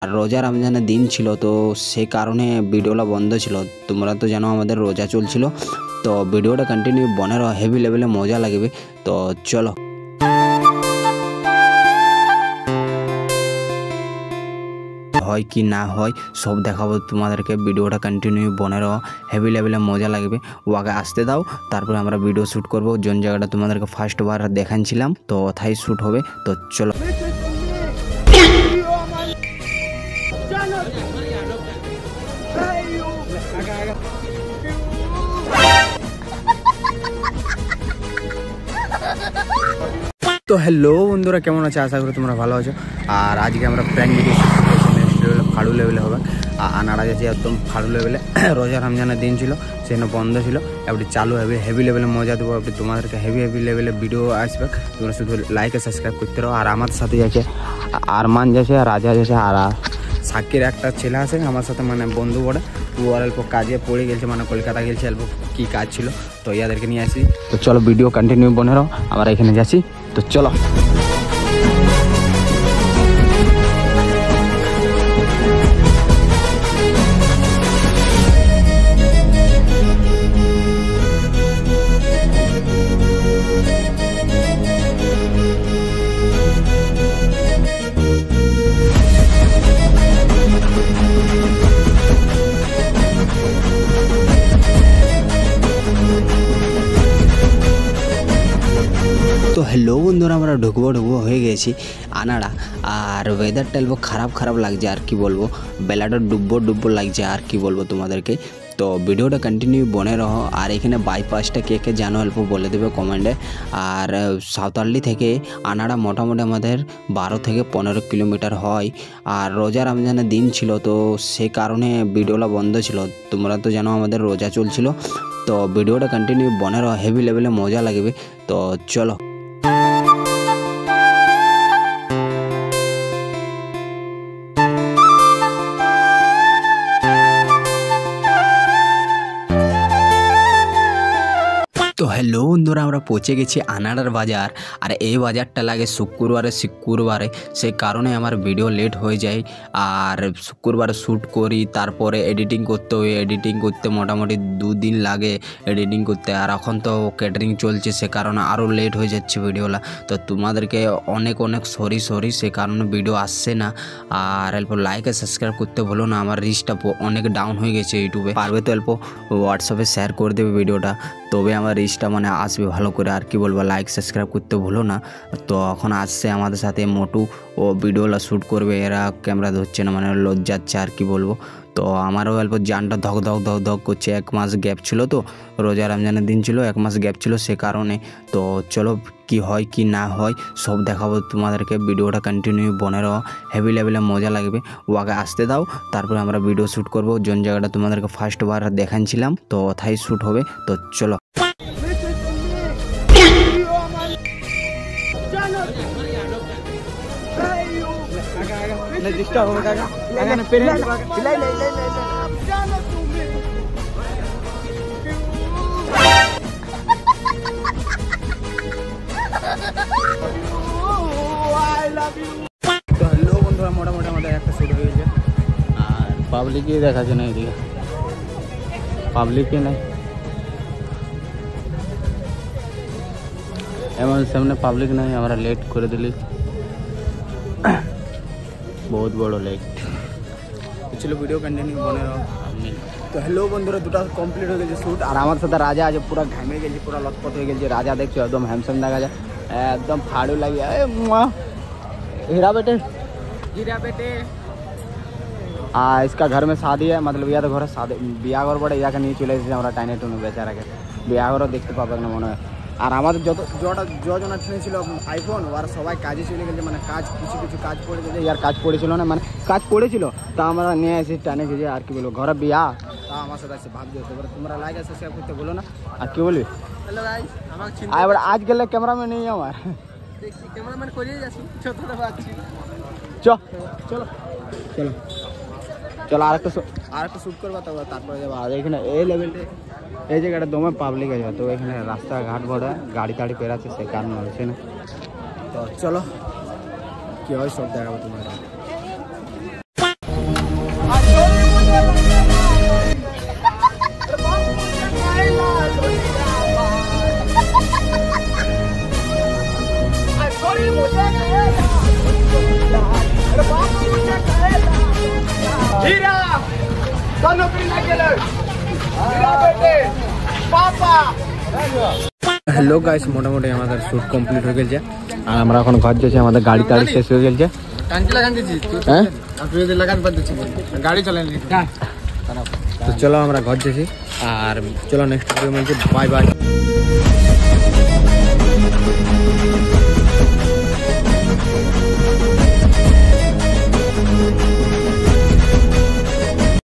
আর রোজা রমজানের দিন ছিল, তো সেই কারণে ভিডিওটা বন্ধ ছিল। তোমরা তো জানো আমাদের রোজা চলছিল, তো ভিডিওটা কন্টিনিউ বনে রহ, হেভি লেভেলে মজা লাগবে। তো চলো হয় কি না হয় সব দেখাবো তোমাদেরকে। ভিডিওটা কন্টিনিউ বনে রহ, হেভি লেভেলে মজা লাগবে। ও আগে আসতে দাও, তারপরে আমরা ভিডিও শ্যুট করবো। যোন জায়গাটা তোমাদেরকে ফার্স্ট বার দেখাচ্ছিলাম, তো ওথায় শ্যুট হবে। তো চলো তো হ্যালো বন্ধুরা, কেমন আছে? আশা করি তোমরা ভালো আছো। আর আজকে আমরা প্র্যাঙ্ক ভিডিও ফাড়ু লেভেলে হবে। আনাড়া যাচ্ছি একদম ফাড়ু লেভেলে। রোজা রমজানের দিন ছিল, সেখানে বন্ধ ছিল। এবারে চালু হবে, হেভি লেভেলে মজা দেবো। এবারে তোমাদেরকে হেভি লেভেলে ভিডিও আসবে। তোমরা শুধু লাইক আর সাবস্ক্রাইব করতে রো। আর আমার সাথে যাচ্ছে আরমান যাচ্ছে, আর রাজা যাচ্ছে, আর সাকির একটা ছেলে আছে আমার সাথে, মানে বন্ধু বড়ে। ও আর অল্প কাজে পড়ে গেছে, মানে কলকাতা গেছে, অল্প কী কাজ ছিল, তো ইয়াদেরকে নিয়ে আসি। তো চলো ভিডিও কন্টিনিউ বনে রো, আমরা এখানে যাচ্ছি। তো চলো তো হ্যালো বন্ধুরা, আমরা ঢুকবো হয়ে গেছি আনাড়া। আর ওয়েদারটা অল্প খারাপ লাগছে, আর কি বলবো, বেলাটা ডুববো লাগছে, আর কি বলবো তোমাদেরকে। তো ভিডিওটা কন্টিনিউ বনে রহো। আর এখানে বাইপাসটা কে কে জানো অল্প বলে দেবে কমেন্টে। আর সাঁওতালডি থেকে আনাড়া মোটামুটি আমাদের 12 থেকে 15 কিলোমিটার হয়। আর রোজা রমজানের দিন ছিল, তো সেই কারণে ভিডিওটা বন্ধ ছিল। তোমরা তো জানো আমাদের রোজা চলছিল, তো ভিডিওটা কন্টিনিউ বনে রহো, হেভি লেভেলে মজা লাগবে। তো চলো তো হ্যালো বন্ধুরা, আমরা পৌঁছে গেছি আনাড়ার বাজার। আর এই বাজারটা লাগে শুক্রবারে, সেই কারণে আমার ভিডিও লেট হয়ে যায়। আর শুক্রবারে শ্যুট করি, তারপরে এডিটিং করতে হয়। এডিটিং করতে মোটামুটি 2 দিন লাগে এডিটিং করতে। আর এখন তো ক্যাটারিং চলছে, সে কারণে আরও লেট হয়ে যাচ্ছে ভিডিওটা। তো তোমাদেরকে অনেক সরি, সে কারণে ভিডিও আসছে না। আর অল্প লাইক আর সাবস্ক্রাইব করতে ভুলো না। আমার রিচটা অনেক ডাউন হয়ে গেছে ইউটিউবে। পারবে তো অল্প হোয়াটসঅ্যাপে শেয়ার করে দেবে ভিডিওটা, তবে আমার রিচটা মানে আসবে ভালো করে। আর কি বলবো, লাইক সাবস্ক্রাইব করতে ভুলো না। তো এখন আসছে আমাদের সাথে মোটু, ও ভিডিওটা শ্যুট করবে। এরা ক্যামেরা ধরছে না, মানে লজ্জাচ্ছে, আর কি বলবো। তো আমারও অল্প জানটা ধক করছে। 1 মাস গ্যাপ ছিল, তো রোজা রমজানের দিন ছিল, 1 মাস গ্যাপ ছিল, সে কারণে। তো চলো কি হয় কি না হয় সব দেখাবো তোমাদেরকে। ভিডিওটা কন্টিনিউ বনে রহ, হেভি লেভেলে মজা লাগবে। ও আগে আসতে দাও, তারপরে আমরা ভিডিও শ্যুট করবো। যোন জায়গাটা তোমাদেরকে ফার্স্ট বার দেখাচ্ছিলাম, তো ওথায় শ্যুট হবে। তো চলো তো হ্যালো বন্ধুরা, মোটামুটি আমাদের একটা শ্যুট হয়ে গেছে। আর পাবলিকই দেখাচ্ছে না, এদিকে পাবলিকই নাই, এমন সামনে পাবলিক নাই। আমরা লেট করে দিলি, বহুত বড় লেট ছিল। ভিডিও কন্টিনিউ বনে রহ। তো হ্যালো বন্ধুরা, দুটা কমপ্লিট হয়ে গেছে শ্যুট। আর আমার সাথে রাজা আছে, পুরো ঘামে গেছে, পুরো লটপট হয়ে গেছে। রাজা দেখছো একদম হ্যান্ডসাম দেখা যায়, একদম ফাড়ু লাগে। हीरा बेटे इसका घर में शादी है, मतलब या तो घर शादी बिया घर बड़े या नहीं चले एসেছে আমরা টাইনে টুনু বেচারাকে বিয়া ঘরও দেখতে পাবে না মনে হয়। আর আমাদের যতজন ট্রেনে ছিল আইফোন, ওরা সবাই কাজে চলে গেছে, মানে কাজ কিছু কাজ পড়ে গেছে। ইয়ার কাজ পড়েছিল না, মানে কাজ পড়েছিল, তা আমরা নিয়ে এসে টানে গেছে। আর কি বলবো, ঘরে বিয়া, তা আমার সাথে এসে ভাগ দিতে পারে। তোমরা লাইক আর সাবস্ক্রাইব করতে বলো না। আর কি বলবি, হ্যালো গাইস, আমাকে এবার আজ গেলে ক্যামেরাম্যান নেই আমার, দেখি ক্যামেরাম্যান করিয়ে যাচ্ছি, ছোট পাচ্ছি। চলো আরেকটা শ্যুট করবা, তারপরে যাবো। আর এখানে এই লেভেলটা, এই জায়গাটা দমে পাবলিক আছে, তো এখানে রাস্তাঘাট ভরা গাড়ি টাড়ি পেরাচ্ছে, সে কারণে হচ্ছে না। তো চলো কি হয় সব দেখাবো তোমার। হ্যালো গাইস, মোটামুটি আমাদের শ্যুট কমপ্লিট হয়ে গেছে আর আমরা এখন ঘর যাচ্ছি। আমাদের গাড়ি টাড়ি শেষ হয়ে গেছে। গাড়ি চালানি তো চলো আমরা ঘর যাচ্ছি আর চলো নেক্সট ভিডিও মিলছে। Bye bye.